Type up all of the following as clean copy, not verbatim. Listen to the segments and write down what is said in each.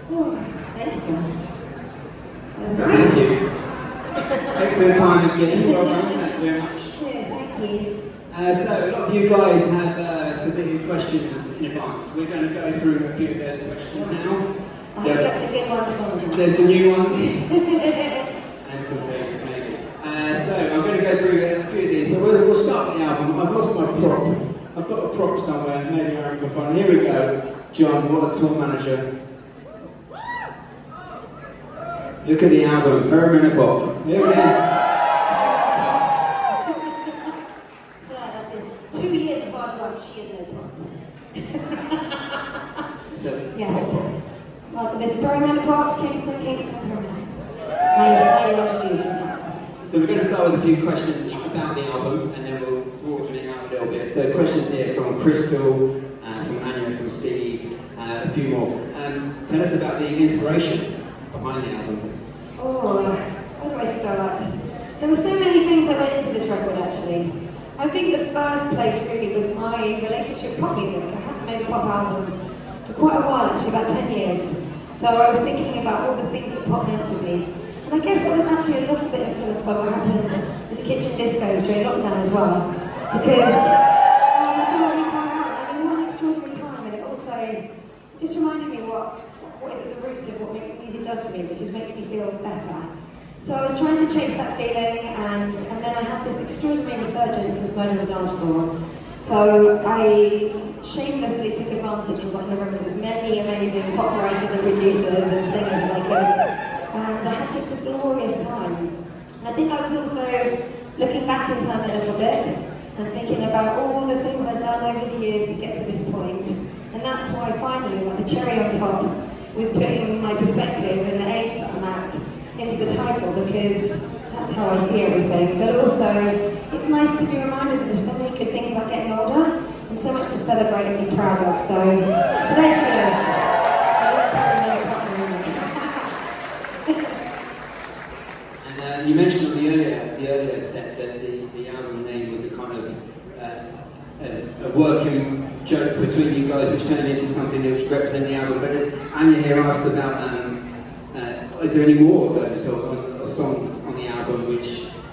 Thank you, John. Thank you. Excellent time again. Well done. Thank you very much. Cheers, thank you. So a lot of you guys have submitted questions in advance. We're going to go through a few of those questions now. I hope that's a good one to follow. There's the new ones. And some favorites maybe. So I'm going to go through a few of these, but we'll start with the album. I've lost my prop. I've got a prop somewhere, maybe Aaron can find it. Here we go. John, what a tour manager. Look at the album, Perimenopop. Here it is. So that is 2 years of hard work, she is no prop. So, Yes. Welcome, this is Perimenopop, Kingston, Perimenopop. Now you're introduced with that. So we're going to start with a few questions about the album, and then we'll broaden it out a little bit. So questions here from Crystal, from Anya, from Steve, a few more. Tell us about the inspiration behind the album. Oh, where do I start? There were so many things that went into this record actually. I think the first place really was my relationship with pop music. I hadn't made a pop album for quite a while actually, about 10 years. So I was thinking about all the things that pop meant to me. And I guess that was actually a little bit influenced by what happened with the kitchen discos during lockdown as well. Because that's all really come out. I mean, what an extraordinary time, and it also just reminded me what is at the roots of what music does for me, which is makes me feel better. So I was trying to chase that feeling, and then I had this extraordinary resurgence of Murder on the Dance Floor. So I shamelessly took advantage of in the room with as many amazing pop writers and producers and singers as I could. And I had just a glorious time. I think I was also looking back in time a little bit and thinking about all the things I'd done over the years to get to this point. And that's why finally, like the cherry on top, was putting my perspective and the age that I'm at into the title, because that's how I see everything. But also, it's nice to be reminded that there's so many good things about getting older and so much to celebrate and be proud of. So there she is. You mentioned on the earlier set that the album name was a kind of a working joke between you guys, which turned into something that was representing the album. But as Anya here asked about, is there any more of those songs on the album?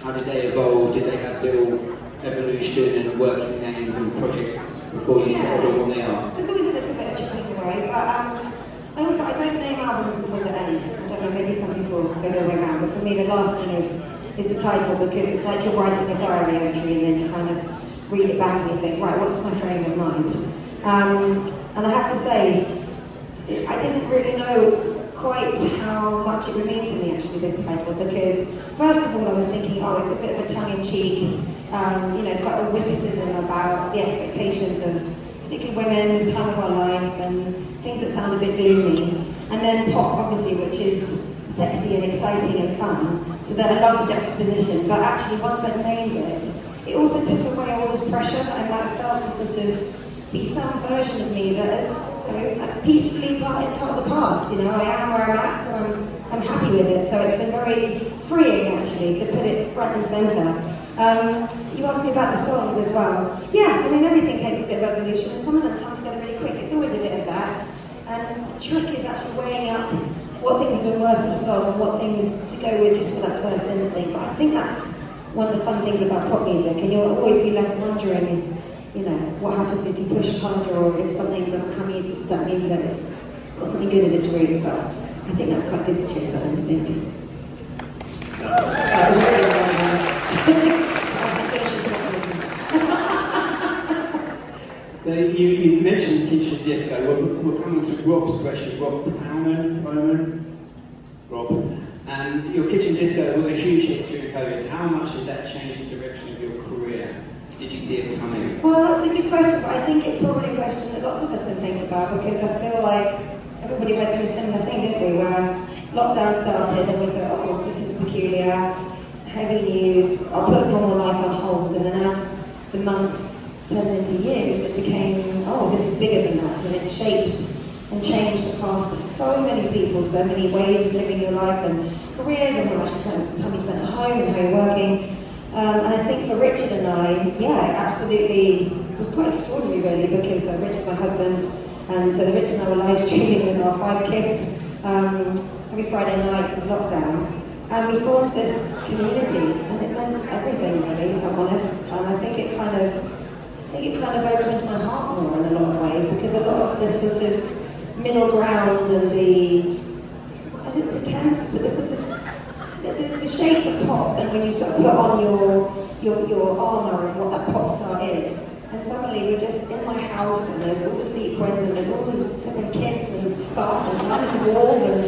How did they evolve? Did they have little evolution and working names and projects before you settled on what they are? There's always a little bit of chipping away, but I don't name albums until the end. I don't know, maybe some people go the other way around, but for me the last thing is the title, because it's like you're writing a diary entry and then you kind of read it back and you think, right, what's my frame of mind? And I have to say, I didn't really know quite how much it would mean to me actually, this title, because first of all I was thinking, oh, it's a bit of a tongue-in-cheek, quite a witticism about the expectations of particularly women, this time of our life, and things that sound a bit gloomy. And then pop, obviously, which is sexy and exciting and fun. So then I love the juxtaposition. But actually, once I'd named it, it also took away all this pressure that I might have felt to sort of be some version of me that is peacefully part of the past. I am where I'm at, and I'm happy with it. So it's been very freeing, actually, to put it front and centre. You asked me about the songs as well. Yeah, I mean, everything takes a bit of evolution, and some of them come together really quick. It's always a bit of that. And the trick is actually weighing up what things have been worth the song and what things to go with just for that first instinct. But I think that's one of the fun things about pop music, and you'll always be left wondering if, what happens if you push harder, or if something doesn't come easy. Does that mean that it's got something good in its roots? But I think that's quite good to chase that instinct. So it was really well So you mentioned kitchen disco. We'll come on to Rob's question. Rob Rob. And your kitchen disco was a huge hit during COVID. How much did that change the direction of your career? Did you see it coming? Well, that's a good question, but I think it's probably a question that lots of us can think about, because I feel like everybody went through a similar thing, didn't we? Where lockdown started and we thought, oh, this is peculiar, heavy news, I'll put normal life on hold. And then as the months turned into years, it became, oh, this is bigger than that, and it shaped and changed the path for so many people, so many ways of living your life and careers, and how much time you spent at home and how you're working. And I think for Richard and I, it absolutely was quite extraordinary really, because Richard's my husband, and so Richard and I were live streaming with our 5 kids every Friday night of lockdown. And we formed this community, and it meant everything really, if I'm honest. And I think it kind of opened my heart more in a lot of ways, because a lot of this sort of middle ground and as it pretense, but the sort of the shape of pop, and when you sort of put on your armour of what that pop star is, and suddenly we're just in my house, and there's all the sequins, and there's all these flipping kids and stuff, and climbing walls, and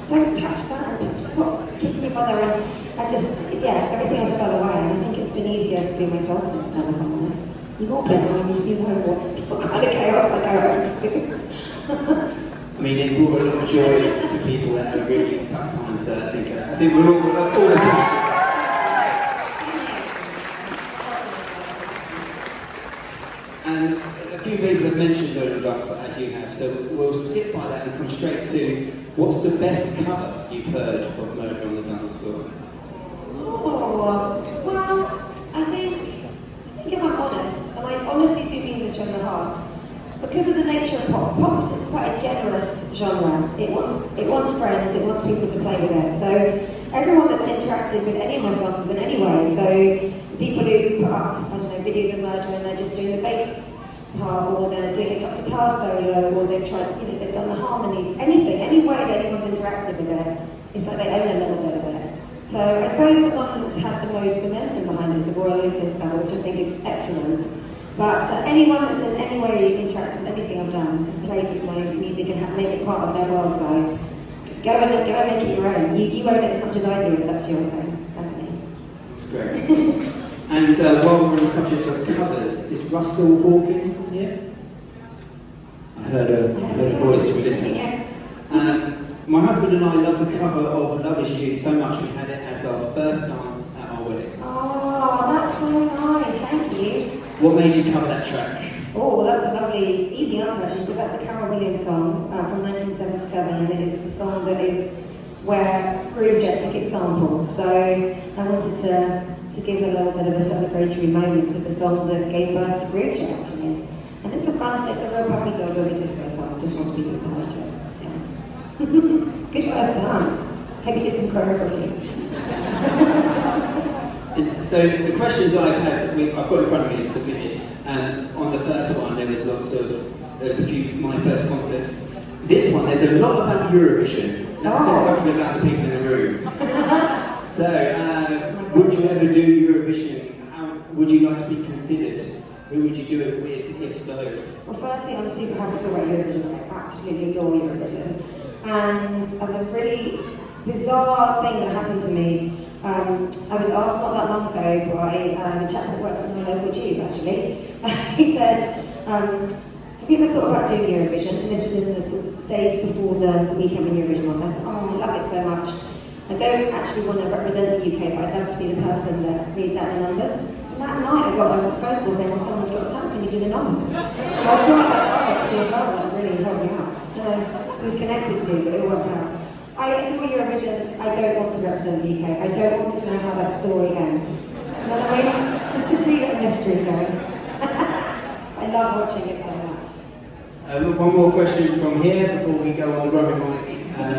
don't touch that, and stop kicking your brother, and everything else fell away, and I think it's been easier to be myself since then, if I'm honest. You've all been around, you know what kind of chaos I go around to. I mean, it brought a lot of joy to people that are really in tough times, so I think we're all appreciative. And a few people have mentioned Murder and Dance, but as you have, so we'll skip by that and come straight to what's the best cover you've heard of Murder on the Dance Floor? Oh, well, I think if I'm honest, and I honestly do mean this from the heart, because of the nature of pop is quite a generous genre. It wants friends, it wants people to play with it. So everyone that's interacted with any of my songs in any way, so people who put up, I don't know, videos of murder and they're just doing the bass part, or they're doing a guitar solo, or they've tried, they've done the harmonies, anything, any way that anyone's interacted with it, it's like they own a little bit of it. So I suppose the one that's had the most momentum behind it is the Royal Lotus cover, which I think is excellent. But anyone that's in any way interacted with anything I've done has played with my music and made it part of their world, so go and make it your own. You own it as much as I do, if that's your thing, definitely. That's great. And while we're on the subject of covers, is Russell Hawkins here? I heard a voice from a distance. My husband and I love the cover of Love Is You so much we had it as our first dance at our wedding. Oh, that's so nice, thank you. What made you cover that track? Oh, well, that's a lovely, easy answer actually. So that's the Carol Williams song from 1977, and it is the song that is where Groovejet took its sample. So I wanted to give a little bit of a celebratory moment to the song that gave birth to Groovejet actually. And it's a real puppy dog over disco song, just wants people to like it. Yeah. Good first dance. Hope you did some choreography. So the questions I've got in front of me submitted, and on the first one there was a few my first concerts. This one there's a lot about Eurovision. That says something about the people in the room. So would you ever do Eurovision? How would you like to be considered? Who would you do it with, if so? Well, firstly, I'm super happy to talk about Eurovision. I absolutely adore Eurovision. And as a really bizarre thing that happened to me, I was asked not that long ago by the chap that works in the local tube, actually. He said, have you ever thought about doing Eurovision? And this was in the days before the weekend when Eurovision was. I said, I love it so much. I don't actually want to represent the UK, but I'd love to be the person that reads out the numbers. And that night I got a phone call saying, well, someone's dropped out, can you do the numbers? So I feel like that guy to be involved that really helped me out. So it was connected to, but it worked out. I adore Eurovision. I don't want to represent the UK. I don't want to know how that story ends. Do you know what I mean? Let's just leave it a mystery zone. I love watching it so much. One more question from here before we go on the rubber mic.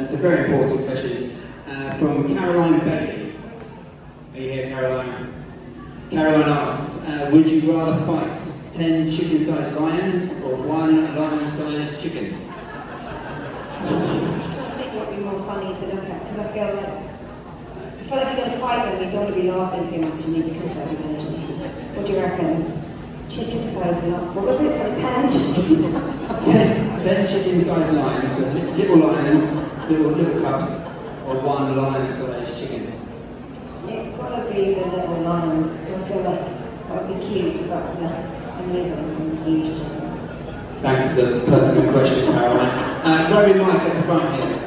It's a very important question from Caroline Bailey. Are you here, Caroline? Caroline asks, would you rather fight 10 chicken-sized lions or 1 lion-sized chicken? More funny to look at, because I feel like if you're going to fight them, you don't want to be laughing too much. You need to conserve your energy. What do you reckon? Chicken sized lions. What was it? So 10 chicken sized lions. 10 chicken sized lions, so little lions, little cubs, or 1 lion sized chicken. It's got to be the little lions. I feel like that would be cute, but less amusing than the huge chicken. Thanks for the pertinent question, Caroline. Grab your mic at the front here.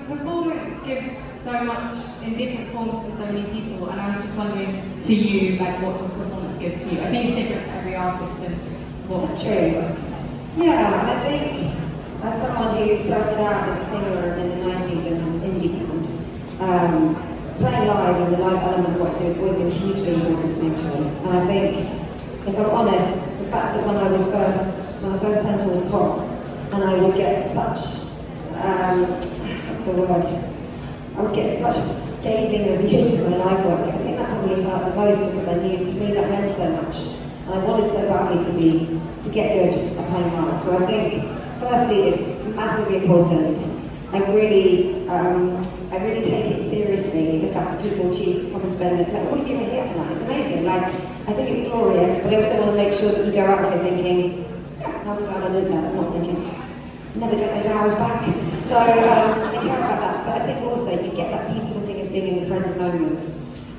Performance gives so much in different forms to so many people, and I was just wondering to you, like, what does performance give to you? I think it's different for every artist and what. That's true. Yeah, and I think as someone who started out as a singer in the 90s in an indie band, playing live and the live element of what I do has always been hugely important to me actually. And I think, if I'm honest, the fact that when I first turned towards pop, and I would get such what's the word? I would get such scathing reviews for my live work. I think that probably hurt the most because I knew to me that meant so much. And I wanted so badly to get good at playing live. So I think, firstly, it's massively important. I really take it seriously, the fact that people choose to come and spend it. Like, all of you are here tonight, it's amazing. Like, I think it's glorious, but I also want to make sure that you go out here thinking, yeah, I'm glad I did that. I'm not thinking, never get those hours back. So I care about that, but I think also you get that beautiful thing of being in the present moment.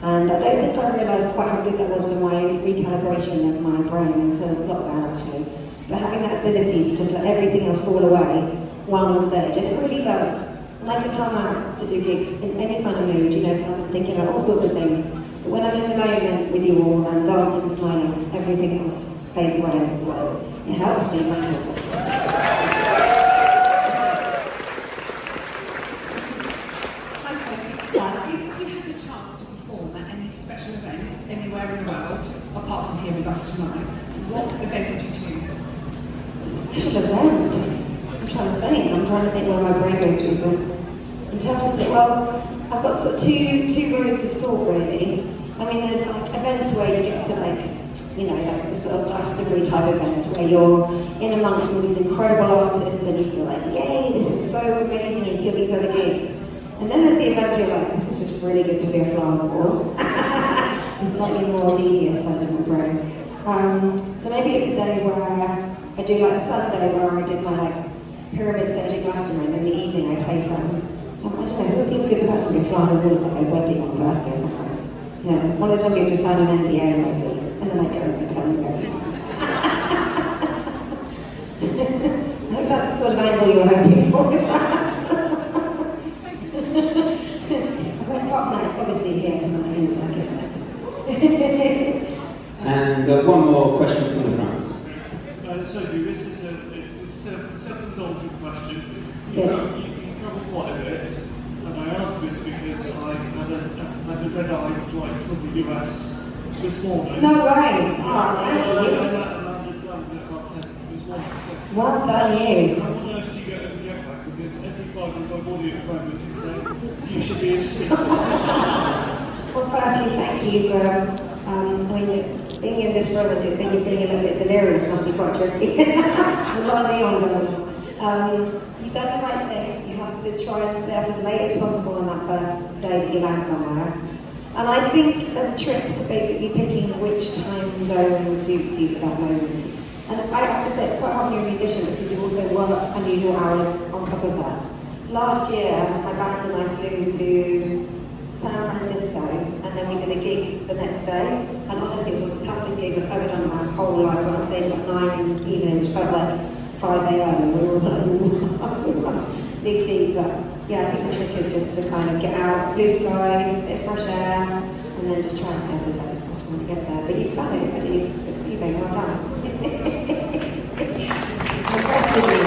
And I don't think I realised quite how good that was for my recalibration of my brain until lockdown actually. But having that ability to just let everything else fall away while I'm on stage, and it really does. And I can come out to do gigs in any kind of mood, you know, start thinking about all sorts of things. But when I'm in the moment with you all and dancing and smiling, everything else fades away and it's like, it helps me massively. Anywhere in the world, apart from here with us tonight, what event would you choose? A special event? I'm trying to think where my brain goes to interpret it. Well, I've got sort of two roads of thought really. I mean, there's like events where you get to like, you know, like the sort of Glastonbury type events where you're in amongst all these incredible artists and you feel like, yay, this is so amazing, you see all these other gigs. And then there's the events where you're like, this is just really good to be a fly on the wall. It's slightly more devious side of my brain. So maybe it's the day where I do like the Sunday where I did my like pyramid stage at Glastonbury, and in the evening I play some I don't know, who would be a good person to fly on a wall like a wedding or birthday or something. You know, one of those ones you have to sign an NDA maybe, and then I go and tell you everything. I hope that's the sort of angle you were hoping for with that. Apart from that, it's obviously here tonight in Circuit. And one more question from the front. Sophie, this is a self-indulgent question. Good. You travel quite a bit, and I ask this because I had a red-eye flight from the US this morning. No way! Oh, thank I you. landed at half 10 this morning. Well done, you. How on earth do you get a jet lag? Because every fibre of my body at the moment is saying you should be asleep. Well, firstly, thank you for, being in this room and then you're feeling a little bit delirious must be quite tricky. A lot of neon going on. So you've done the right thing. You have to try and stay up as late as possible on that first day that you land somewhere. And I think there's a trick to basically picking which time zone suits you for that moment. And I have to say it's quite hard when you're a musician because you also work unusual hours on top of that. Last year, my band and I flew to San Francisco, and then we did a gig the next day, and honestly it was one of the toughest gigs I've ever done in my whole life. On stage at 9 in the evening, which felt like 5 a.m. and we were like, dig deep, but yeah, I think the trick is just to kind of get out, blue sky, a bit of fresh air, and then just try and stay up as late as possible when you get there. But you've done it, I think you've succeeded, well done. I'm impressed with you.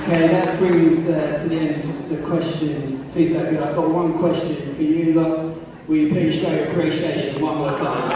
Okay, that brings to the end the questions. Please, Sophie, I've got one question for you. Lot. Will you please show your appreciation one more time?